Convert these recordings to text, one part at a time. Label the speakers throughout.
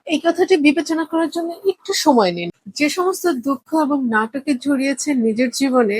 Speaker 1: এই কথাটি বিবেচনা করার জন্য একটু সময় নিন। যে সমস্ত দুঃখ এবং নাটকে জড়িয়েছেন নিজের জীবনে,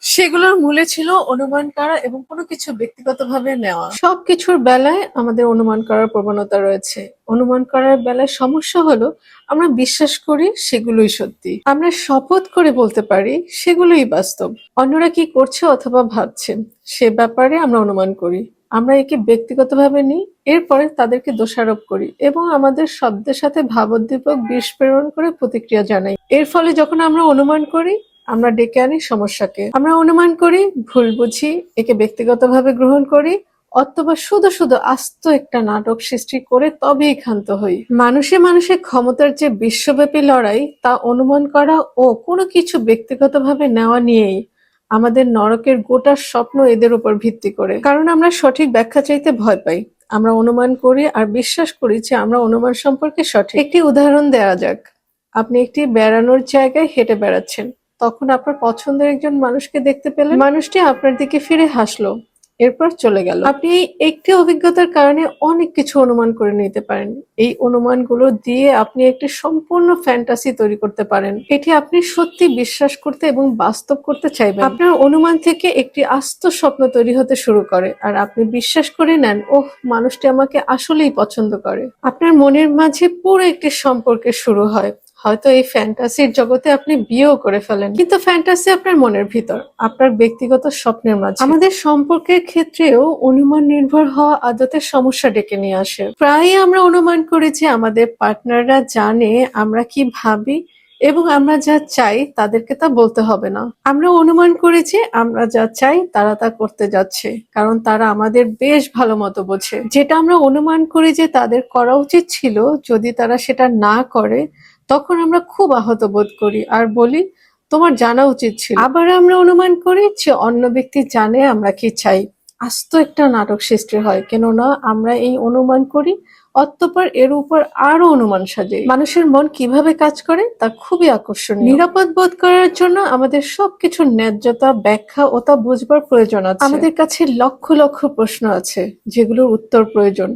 Speaker 1: সেগুলোর মূলে ছিল অনুমান করা এবং কোনো কিছু ব্যক্তিগতভাবে নেওয়া। সবকিছুর বেলায় আমাদের অনুমান করার প্রবণতা রয়েছে। অনুমান করার বেলায় সমস্যা হলো আমরা বিশ্বাস করি সেগুলোই সত্যি। আমরা শপথ করে বলতে পারি সেগুলোই বাস্তব। অন্যরা কি করছে অথবা ভাবছে সে ব্যাপারে আমরা অনুমান করি। আমরা একে ব্যক্তিগতভাবে নিই, এরপরে তাদেরকে দোষারোপ করি এবং আমাদের শব্দের সাথে ভাবোদ্দীপক বিষ প্রেরণ করে প্রতিক্রিয়া জানাই। এর ফলে যখন আমরা অনুমান করি, আমরা ডেকে আনি সমস্যাকে। আমরা অনুমান করি, ভুল বুঝি, একে ব্যক্তিগতভাবে গ্রহণ করি, অথবা শুধু শুধু আস্ত একটা নাটক সৃষ্টি করে তবেই ক্ষান্ত হই। মানুষে মানুষের ক্ষমতার যে বিশ্বব্যাপী লড়াই, তা অনুমান করা ও কোনো কিছু ব্যক্তিগতভাবে নেওয়া নিয়েই। আমাদের নরকের গোটা স্বপ্ন এদের উপর ভিত্তি করে। কারণ আমরা সঠিক ব্যাখ্যা চাইতে ভয় পাই। আমরা অনুমান করি আর বিশ্বাস করি যে আমরা অনুমান সম্পর্কে সঠিক। একটি উদাহরণ দেওয়া যাক। আপনি একটি বেড়ানোর জায়গায় হেঁটে বেড়াচ্ছেন। তখন আপনার পছন্দের একজন মানুষকে দেখতে পেলেন। মানুষটি আপনার দিকে ফিরে হাসলো, এরপর চলে গেল। আপনি এই একটি অভিজ্ঞতার কারণে অনেক কিছু অনুমান করে নিতে পারেন। এই অনুমানগুলো দিয়ে আপনি একটি সম্পূর্ণ ফ্যান্টাসি তৈরি করতে পারেন। এটি আপনি সত্যি বিশ্বাস করতে এবং বাস্তব করতে চাইবেন। আপনার অনুমান থেকে একটি আস্ত স্বপ্ন তৈরি হতে শুরু করে আর আপনি বিশ্বাস করে নেন, ওহ, মানুষটি আমাকে আসলেই পছন্দ করে। আপনার মনের মাঝে পুরো একটি সম্পর্কের শুরু হয়। হয়তো এই ফ্যান্টাসির জগতে আপনি বিয়েও করে ফেলেন, কিন্তু ফ্যান্টাসি আপনার মনের ভিতর, আপনার ব্যক্তিগত স্বপ্নের মাঝে। আমাদের সম্পর্কের ক্ষেত্রেও অনুমান নির্ভর হওয়া আদতের সমস্যা ডেকে নিয়ে আসে। প্রায়ই আমরা অনুমান করি যে আমাদের পার্টনাররা জানে আমরা কি ভাবি এবং আমরা যা চাই তাদেরকে তা বলতে হবে না। আমরা অনুমান করি যে আমরা যা চাই তারা তা করতে যাচ্ছে, কারণ তারা আমাদের বেশ ভালো মতো বোঝে। যেটা আমরা অনুমান করি যে তাদের করা উচিত ছিল, যদি তারা সেটা না করে তখন আমরা খুব আহত বোধ করি আর বলি, তোমার জানা উচিত ছিল। আবার আমরা অনুমান করি যে অন্য ব্যক্তি জানে আমরা কি চাই। আস্ত একটা নাটক সৃষ্টি হয়, কেননা আমরা এই অনুমান করি, অতঃপর এর উপর আরো অনুমান সাজাই। মানুষের মন কিভাবে কাজ করে তা খুবই আকর্ষণীয়। নিরাপদ বোধ করার জন্য আমাদের সবকিছুর ন্যায্যতা, ব্যাখ্যা ও তা বুঝবার প্রয়োজন আছে। আমাদের কাছে লক্ষ লক্ষ প্রশ্ন আছে যেগুলোর উত্তর প্রয়োজন,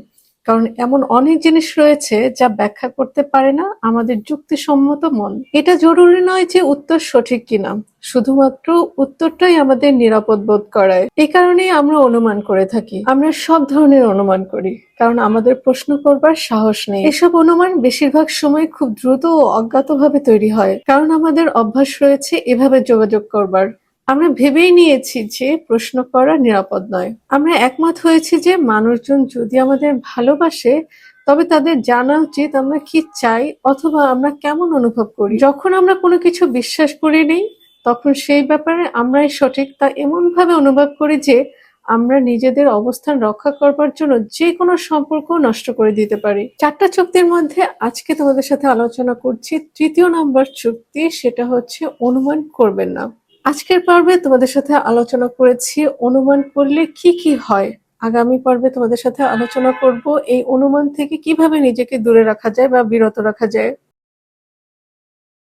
Speaker 1: কারণ এমন অনেক জিনিস রয়েছে যা ব্যাখ্যা করতে পারে না আমাদের যুক্তিসম্মত মন। এটা জরুরি নয় যে উত্তর সঠিক কিনা, শুধুমাত্র উত্তরটাই আমাদের নিরাপদ বোধ করায়। এই কারণেই আমরা অনুমান করে থাকি। আমরা সব ধরনের অনুমান করি, কারণ আমাদের প্রশ্ন করবার সাহস নেই। এসব অনুমান বেশিরভাগ সময় খুব দ্রুত ও অজ্ঞাতভাবে তৈরি হয়, কারণ আমাদের অভ্যাস রয়েছে এভাবে যোগাযোগ করবার। আমরা ভেবেই নিয়েছি যে প্রশ্ন করা নিরাপদ নয়। আমরা একমত হয়েছি যে মানুষজন যদি আমাদের ভালোবাসে, তবে তাদের জানা উচিত আমরা কি চাই অথবা আমরা কেমন অনুভব করি। যখন আমরা কোনো কিছু বিশ্বাস করি নেই, তখন সেই ব্যাপারে আমরাই সঠিক তা এমনভাবে অনুভব করি যে আমরা নিজেদের অবস্থান রক্ষা করবার জন্য যে কোনো সম্পর্ক নষ্ট করে দিতে পারি। 4টা চুক্তির মধ্যে আজকে তোমাদের সাথে আলোচনা করছি 3য় নাম্বার চুক্তি, সেটা হচ্ছে অনুমান করবেন না। আজকের পর্বে তোমাদের সাথে আলোচনা করেছি অনুমান করলে কি কি হয়। আগামী পর্বে তোমাদের সাথে আলোচনা করব এই অনুমান থেকে কিভাবে নিজেকে দূরে রাখা যায় বা বিরত রাখা যায়।